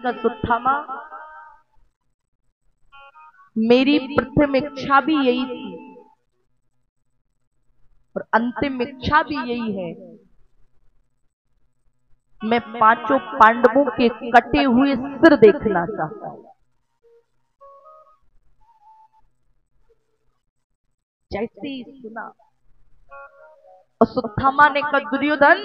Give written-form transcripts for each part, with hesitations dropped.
एक अश्वत्थामा, मेरी प्रथम इच्छा भी यही थी और अंतिम इच्छा भी यही है। मैं पांचों पांडवों के कटे हुए सिर देखना चाहता हूं। जैसे ही सुना अश्वत्थामा ने कहा, दुर्योधन,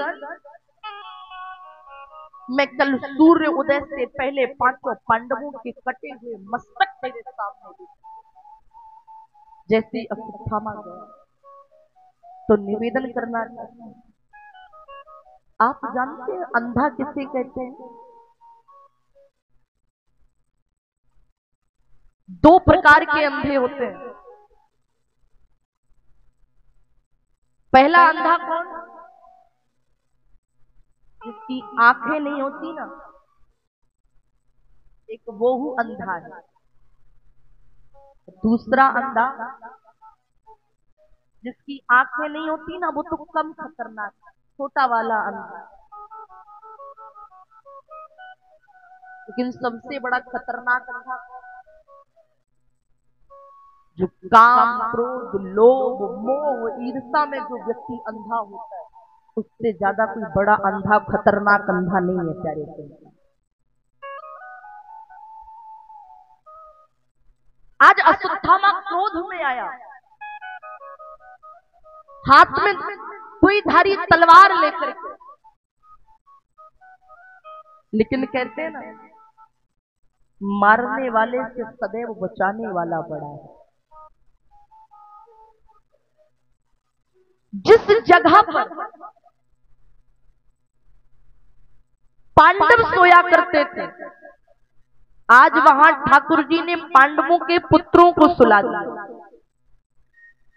मैं कल सूर्य उदय से पहले पांचों पांडवों के कटे हुए मस्तक तेरे सामने देखूंगा। जैसे अश्वत्थामा गया तो निवेदन करना चाहता हूं। आप जानते हैं अंधा किसे कहते हैं? दो प्रकार के अंधे होते हैं। पहला अंधा कौन? जिसकी आंखें नहीं होती ना, एक वो अंधा है। दूसरा अंधा जिसकी आंखें नहीं होती ना, वो तो कम खतरनाक, छोटा वाला अंधा। लेकिन सबसे बड़ा खतरनाक अंधा जो काम, क्रोध, लोभ, मोह, ईर्ष्या में जो व्यक्ति अंधा होता है, उससे ज्यादा कोई बड़ा अंधा, खतरनाक अंधा नहीं है प्यारे से। आज अश्वत्थामा क्रोध में आया, हाथ में कोई धारी तलवार लेकर के, लेकिन कहते हैं ना, मारने वाले से सदैव बचाने वाला बड़ा है। जिस जगह पर पांडव सोया करते थे, आज वहां ठाकुर जी ने पांडवों के पुत्रों को सुला दिया,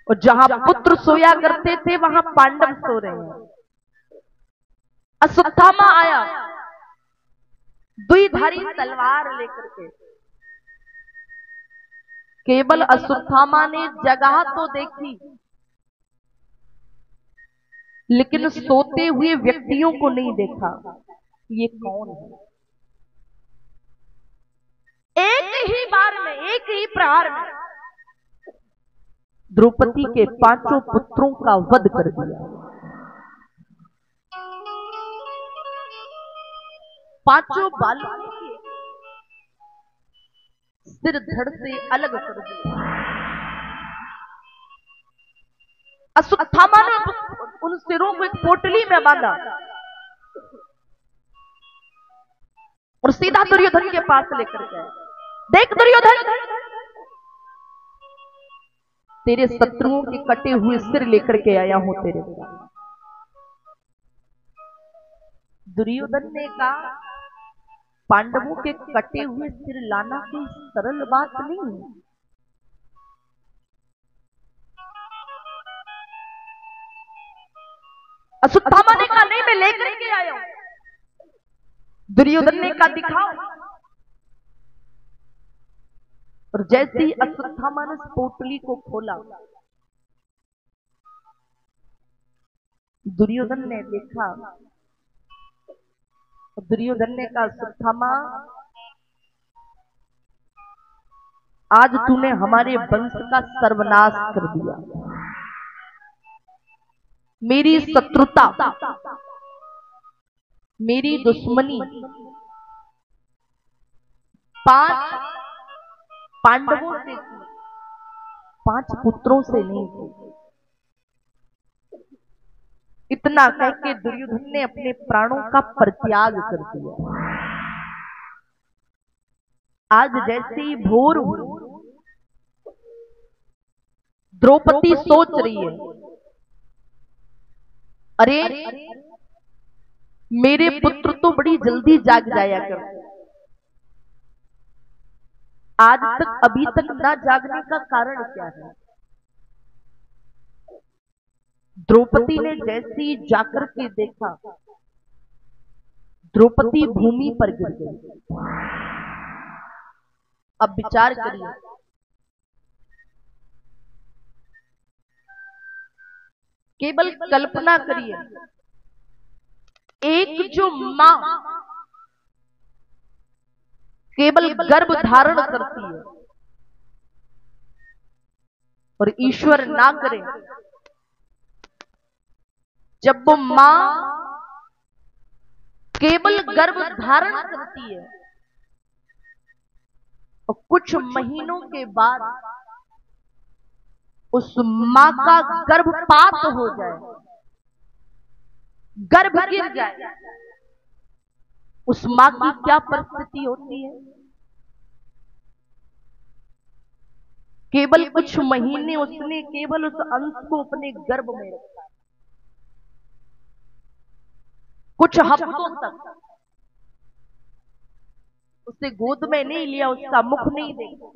और जहां पुत्र सोया करते थे वहां पांडव सो रहे हैं। अश्वत्थामा आया द्विधारी तलवार लेकर के। केवल अश्वत्थामा ने जगह तो देखी, लेकिन सोते हुए व्यक्तियों को नहीं देखा। ये कौन है? एक ही बार में, एक ही प्रहार में द्रौपदी के पांचों पुत्रों का वध कर दिया। पांचों बालकों के सिर धड़ से अलग कर दिया। अश्वत्थामा ने उन सिरों को एक पोटली में बांधा और सीधा दुर्योधन के पास लेकर गए। देख दुर्योधन, तेरे शत्रुओं के कटे हुए सिर लेकर के आया हूं तेरे पास। दुर्योधन ने कहा, पांडवों के कटे हुए सिर लाना कोई सरल बात नहीं है। अश्वत्थामा ने कहा, नहीं, मैं लेकर के आया हूं। दुर्योधन ने कहा, दिखाओ। और जैसे ही अश्वत्थामा ने पोटली को खोला, दुर्योधन ने देखा। दुर्योधन ने कहा, अश्वत्थामा, आज तूने हमारे वंश का सर्वनाश कर दिया। मेरी शत्रुता, मेरी दुश्मनी 5 पांडवों से थी, 5 पुत्रों से नहीं थी। इतना कह के दुर्योधन ने अपने प्राणों का परित्याग कर दिया। आज जैसे ही भोर हुई, द्रौपदी सोच रही है, अरे मेरे पुत्र तो बड़ी जल्दी जाग जाया करते, आज तक अभी तक ना जागने का कारण क्या है? द्रौपदी ने जैसे ही जाकर के देखा, द्रौपदी भूमि पर गिर गई। अब विचार करिए, केवल कल्पना करिए, एक जो मां केवल गर्भ धारण करती है, और ईश्वर ना करे जब वो मां केवल गर्भ धारण करती है और कुछ महीनों के बाद उस मां का गर्भपात हो जाए, गर्भ गिर जाए, उस मां की क्या परिस्थिति होती है? केवल कुछ महीने उसने केवल उस अंश को अपने गर्भ में रखा, कुछ हफ्तों तक उसे गोद में नहीं लिया, उसका मुख नहीं देखा।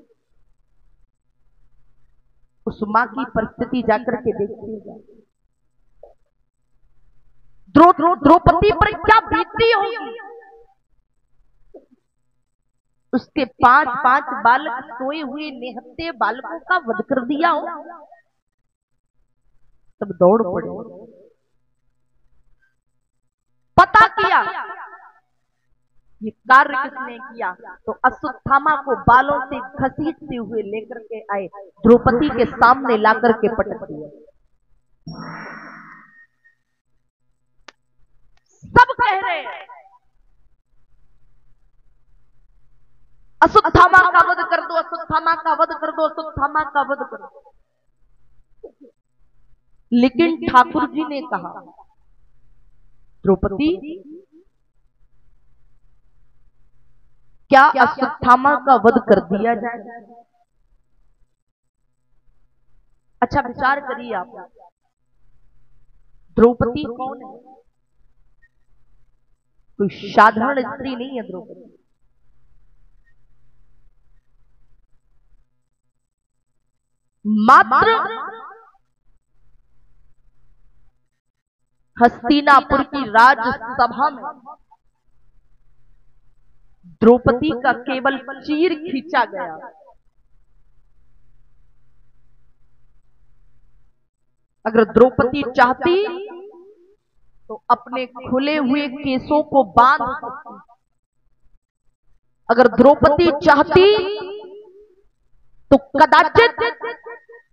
उस मां की परिस्थिति जाकर के देखिएगा, द्रौपदी पर क्या बीती होगी। उसके 5 बालक सोए हुए निहत्थे बालकों का वध कर दिया हो, तब दौड़ पड़े, पता किया ये कार्य किसने किया, तो अश्वत्थामा को बालों से घसीटते हुए लेकर के आए, द्रौपदी के सामने लाकर के पटक दिया। सब कह रहे हैं अश्वत्थामा का वध कर दो, अश्वत्थामा का वध कर दो, अश्वत्थामा का वध कर दो। लेकिन ठाकुर जी ने कहा, द्रौपदी क्या अश्वत्थामा का वध कर दिया जाए? अच्छा विचार करिए आप, द्रौपदी कौन है? कोई साधारण स्त्री नहीं है द्रौपदी। मात्र हस्तिनापुर की राजसभा में द्रौपदी का केवल चीर खींचा गया। अगर द्रौपदी चाहती तो अपने खुले हुए केसों को बांध सकती, अगर द्रौपदी चाहती तो कदाचित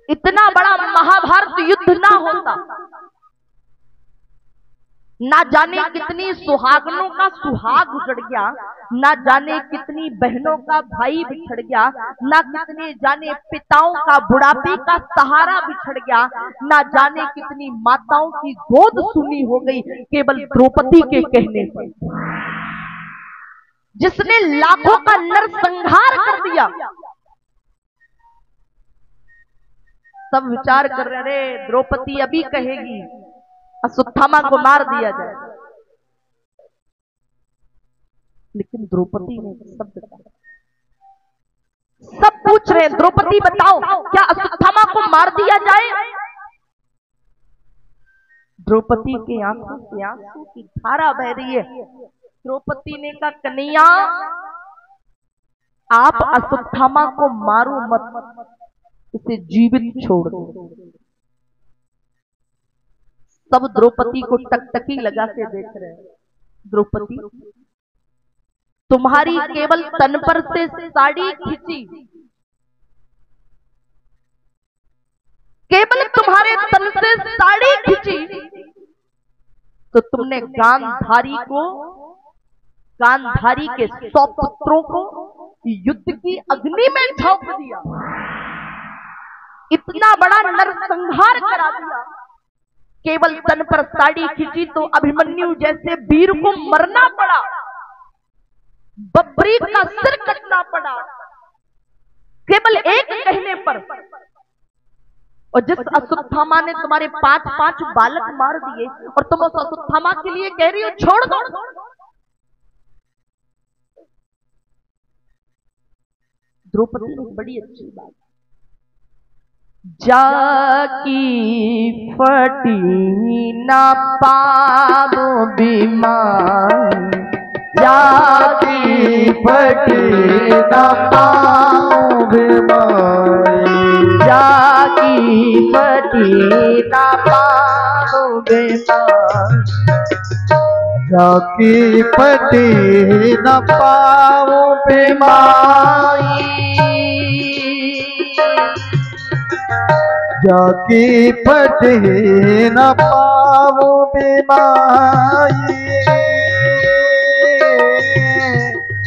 इतना बड़ा महाभारत युद्ध ना होता। ना जाने कितनी सुहागनों का सुहाग उजड़ गया, ना जाने कितनी बहनों का भाई बिछड़ गया, ना कितने जाने पिताओं का बुढ़ापे का सहारा बिछड़ गया, ना जाने कितनी माताओं की गोद सुनी हो गई केवल द्रौपदी के कहने पर, जिसने लाखों का नरसंहार कर दिया। सब विचार कर रहे, द्रौपदी अभी कहेगी अश्वत्थामा को मार दिया जाए, लेकिन द्रौपदी ने शब्द कहा। सब पूछ रहे हैं, द्रौपदी बताओ क्या अश्वत्थामा को मार दिया जाए? द्रौपदी के आंखों से आंसू की धारा बह रही है। द्रौपदी ने कहा, कन्हैया आप अश्वत्थामा को मारो मत, इसे जीवित छोड़ दो। सब द्रौपदी को टकटकी लगा के देख रहे हैं। द्रौपदी तुम्हारी केवल तन पर से साड़ी खींची, केवल तुम्हारे तन से साड़ी खींची तो तुमने गांधारी के 100 पुत्रों को युद्ध की अग्नि में झोंक दिया, इतना बड़ा नरसंहार करा दिया। केवल तन पर साड़ी खींची तो अभिमन्यु जैसे वीर को मरना पड़ा, बब्री का सिर कटना पड़ा, केवल एक कहने पर। और जिस अश्वत्थामा ने तुम्हारे 5 बालक मार दिए और तुम उस अश्वत्थामा के लिए कह रही हो छोड़ दो। द्रौपदी ने बड़ी अच्छी बात, जाकी फटी ना पावो बीमार, जाकी फटी ना पावो बीमार, जाकी फटी ना पावो बीमार, जाकी पटी न पाऊं बीमारी, जाकी पटी न पाऊं बीमारी,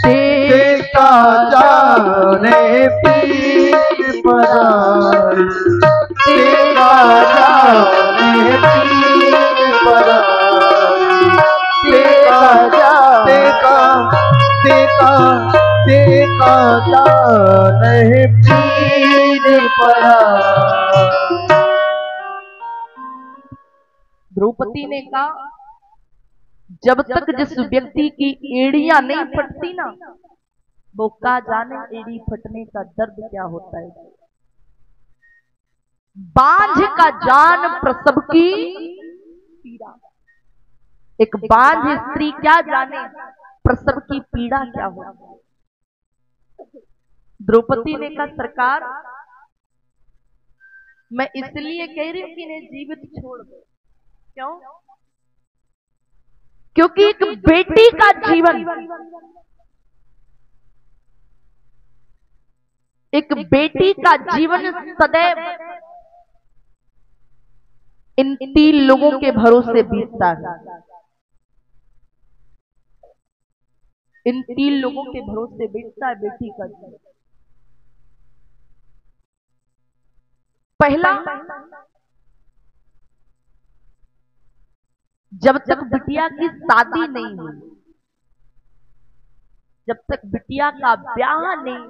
देखा जाने पीर पराई, देखा जाने पीर पराई, देखा जाने पीर पराई। द्रौपदी ने कहा, जब तक जिस व्यक्ति की एड़ियां नहीं फटती ना, वो का जाने एड़ी फटने का दर्द क्या होता है। बांझ का जान प्रसव की पीड़ा, एक बांझ स्त्री क्या जाने प्रसव की पीड़ा क्या होती है। द्रौपदी ने कहा, सरकार मैं इसलिए कह रही हूं कि इन्हें जीवित छोड़ दो। क्यों? क्योंकि एक बेटी का जीवन, एक बेटी का जीवन सदैव इन 3 लोगों के भरोसे बीतता है। इन 3 लोगों के भरोसे बीतता है बेटी का जीवन। पहला, जब तक बिटिया की शादी नहीं हुई, जब तक बिटिया का ब्याह नहीं,